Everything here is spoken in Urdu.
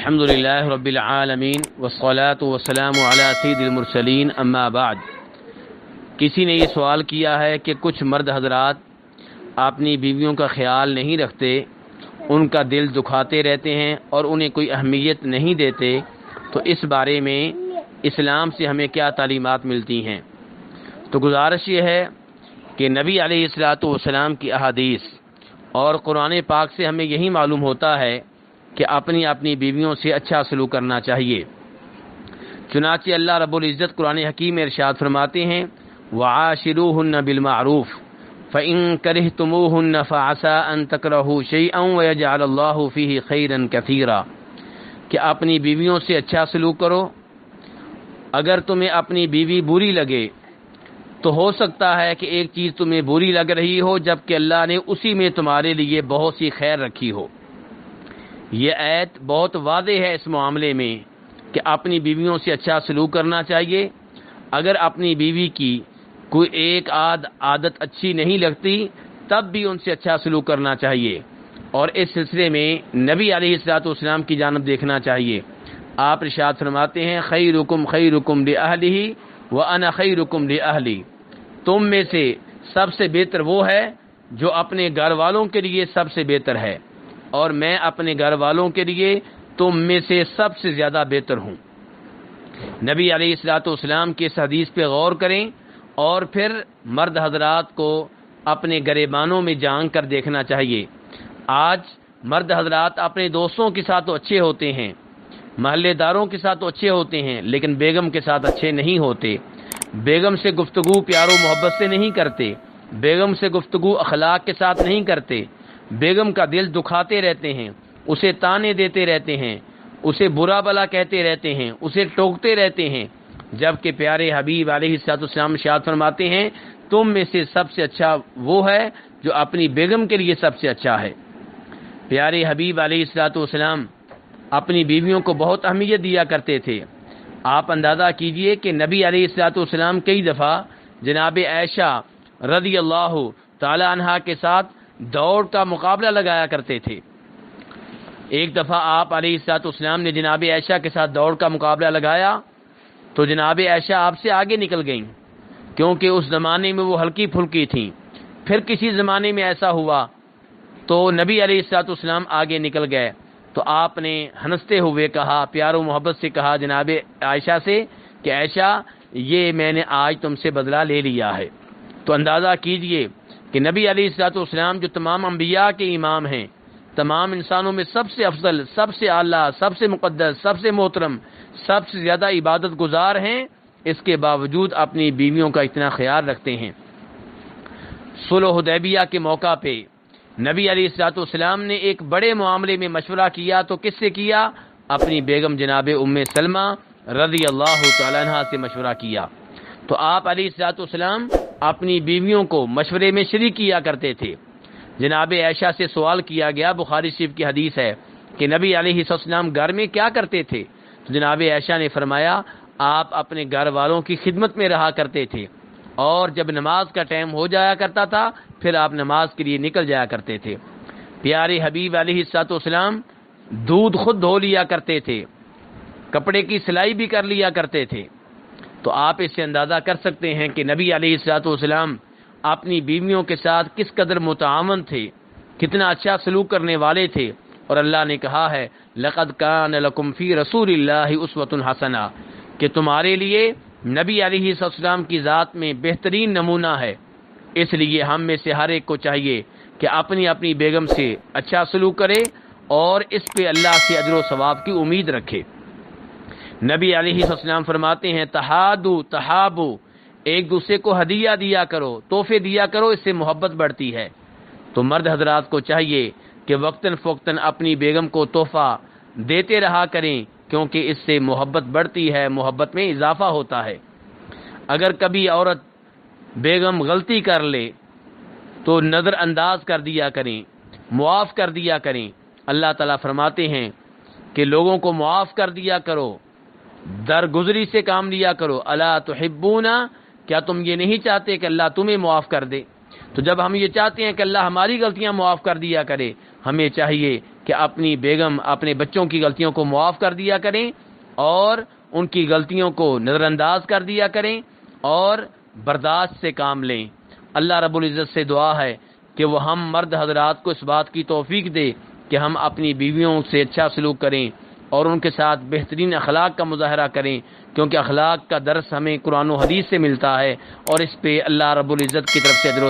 الحمد للہ رب العالمین والصلاة والسلام علی سید المرسلین اما بعد۔ کسی نے یہ سوال کیا ہے کہ کچھ مرد حضرات اپنی بیویوں کا خیال نہیں رکھتے، ان کا دل دکھاتے رہتے ہیں اور انہیں کوئی اہمیت نہیں دیتے، تو اس بارے میں اسلام سے ہمیں کیا تعلیمات ملتی ہیں؟ تو گزارش یہ ہے کہ نبی علیہ الصلوۃ والسلام کی احادیث اور قرآن پاک سے ہمیں یہی معلوم ہوتا ہے کہ اپنی بیویوں سے اچھا سلوک کرنا چاہیے۔ چنانچہ اللہ رب العزت قرآن حکیم میں ارشاد فرماتے ہیں وَعَاشِرُوهُنَّ بِالْمَعْرُوفِ فَإِن كَرِهْتُمُوهُنَّ فَعَسَىٰ أَن تَكْرَهُوا شَيْئًا وَيَجْعَلَ اللَّهُ فِيهِ خَيْرًا كَثِيرًا کہ اپنی بیویوں سے اچھا سلوک کرو۔ اگر تمہیں اپنی بیوی بری لگے تو ہو سکتا ہے کہ ایک چیز تمہیں بری لگ رہی ہو جبکہ اللہ نے اسی میں تمہارے لیے بہت سی خیر رکھی ہو۔ یہ آیت بہت واضح ہے اس معاملے میں کہ اپنی بیویوں سے اچھا سلوک کرنا چاہیے۔ اگر اپنی بیوی کی کوئی ایک عادت اچھی نہیں لگتی تب بھی ان سے اچھا سلوک کرنا چاہیے، اور اس سلسلے میں نبی علیہ الصلوۃ والسلام کی جانب دیکھنا چاہیے۔ آپ ارشاد فرماتے ہیں خیرکم خیرکم لأہلہ وأنا خیرکم لأہلی، تم میں سے سب سے بہتر وہ ہے جو اپنے گھر والوں کے لیے سب سے بہتر ہے، اور میں اپنے گھر والوں کے لیے تم میں سے سب سے زیادہ بہتر ہوں۔ نبی علیہ الصلوۃ والسلام کی اس حدیث پہ غور کریں اور پھر مرد حضرات کو اپنے گریبانوں میں جان کر دیکھنا چاہیے۔ آج مرد حضرات اپنے دوستوں کے ساتھ تو اچھے ہوتے ہیں، محلے داروں کے ساتھ تو اچھے ہوتے ہیں، لیکن بیگم کے ساتھ اچھے نہیں ہوتے۔ بیگم سے گفتگو پیار و محبت سے نہیں کرتے، بیگم سے گفتگو اخلاق کے ساتھ نہیں کرتے، بیگم کا دل دکھاتے رہتے ہیں، اسے تانے دیتے رہتے ہیں، اسے برا بلا کہتے رہتے ہیں، اسے ٹوکتے رہتے ہیں، جبکہ پیارے حبیب علیہ الصلوۃ والسلام ارشاد فرماتے ہیں تم میں سے سب سے اچھا وہ ہے جو اپنی بیگم کے لیے سب سے اچھا ہے۔ پیارے حبیب علیہ الصلوۃ والسلام اپنی بیویوں کو بہت اہمیت دیا کرتے تھے۔ آپ اندازہ کیجئے کہ نبی علیہ الصلوۃ والسلام کئی دفعہ جناب عائشہ رضی اللہ تعالی عنہا کے ساتھ دوڑ کا مقابلہ لگایا کرتے تھے۔ ایک دفعہ آپ علیہ الصلوۃ والسلام نے جناب عائشہ کے ساتھ دوڑ کا مقابلہ لگایا تو جناب عائشہ آپ سے آگے نکل گئیں، کیونکہ اس زمانے میں وہ ہلکی پھلکی تھیں۔ پھر کسی زمانے میں ایسا ہوا تو نبی علیہ الصلوۃ والسلام آگے نکل گئے، تو آپ نے ہنستے ہوئے کہا، پیار و محبت سے کہا جناب عائشہ سے کہ عائشہ یہ میں نے آج تم سے بدلہ لے لیا ہے۔ تو اندازہ کیجئے کہ نبی علیہ الصلوۃ والسلام جو تمام انبیاء کے امام ہیں، تمام انسانوں میں سب سے افضل، سب سے اعلیٰ، سب سے مقدس، سب سے محترم، سب سے زیادہ عبادت گزار ہیں، اس کے باوجود اپنی بیویوں کا اتنا خیال رکھتے ہیں۔ صلح حدیبیہ کے موقع پہ نبی علیہ الصلوۃ والسلام نے ایک بڑے معاملے میں مشورہ کیا تو کس سے کیا؟ اپنی بیگم جناب ام سلمہ رضی اللہ تعالی عنہا سے مشورہ کیا۔ تو آپ علیہ الصلوۃ والسلام اپنی بیویوں کو مشورے میں شریک کیا کرتے تھے۔ جناب عائشہ سے سوال کیا گیا، بخاری شریف کی حدیث ہے کہ نبی علیہ السلام گھر میں کیا کرتے تھے؟ تو جناب عائشہ نے فرمایا آپ اپنے گھر والوں کی خدمت میں رہا کرتے تھے، اور جب نماز کا ٹائم ہو جایا کرتا تھا پھر آپ نماز کے لیے نکل جایا کرتے تھے۔ پیارے حبیب علیہ الصلوۃ والسلام دودھ خود دھو لیا کرتے تھے، کپڑے کی سلائی بھی کر لیا کرتے تھے۔ تو آپ اس سے اندازہ کر سکتے ہیں کہ نبی علیہ الصلوۃ والسلام اپنی بیویوں کے ساتھ کس قدر متعاون تھے، کتنا اچھا سلوک کرنے والے تھے۔ اور اللہ نے کہا ہے لَقَدْ كَانَ لَكُمْ فِي رَسُولِ اللَّهِ أُسْوَةٌ حَسَنَةٌ کہ تمہارے لیے نبی علیہ السلام کی ذات میں بہترین نمونہ ہے۔ اس لیے ہم میں سے ہر ایک کو چاہیے کہ اپنی بیگم سے اچھا سلوک کرے اور اس پہ اللہ سے اجر و ثواب کی امید رکھے۔ نبی علیہ السلام فرماتے ہیں تحادو تحابو، ایک دوسرے کو ہدیہ دیا کرو، تحفے دیا کرو، اس سے محبت بڑھتی ہے۔ تو مرد حضرات کو چاہیے کہ وقتاً فوقتاً اپنی بیگم کو تحفہ دیتے رہا کریں، کیونکہ اس سے محبت بڑھتی ہے، محبت میں اضافہ ہوتا ہے۔ اگر کبھی عورت بیگم غلطی کر لے تو نظر انداز کر دیا کریں، معاف کر دیا کریں۔ اللہ تعالیٰ فرماتے ہیں کہ لوگوں کو معاف کر دیا کرو، درگزری سے کام لیا کرو۔ الا تحبون، کیا تم یہ نہیں چاہتے کہ اللہ تمہیں معاف کر دے؟ تو جب ہم یہ چاہتے ہیں کہ اللہ ہماری غلطیاں معاف کر دیا کرے، ہمیں چاہیے کہ اپنی بیگم اپنے بچوں کی غلطیوں کو معاف کر دیا کریں اور ان کی غلطیوں کو نظر انداز کر دیا کریں اور برداشت سے کام لیں۔ اللہ رب العزت سے دعا ہے کہ وہ ہم مرد حضرات کو اس بات کی توفیق دے کہ ہم اپنی بیویوں سے اچھا سلوک کریں اور ان کے ساتھ بہترین اخلاق کا مظاہرہ کریں، کیونکہ اخلاق کا درس ہمیں قرآن و حدیث سے ملتا ہے اور اس پہ اللہ رب العزت کی طرف سے اجر و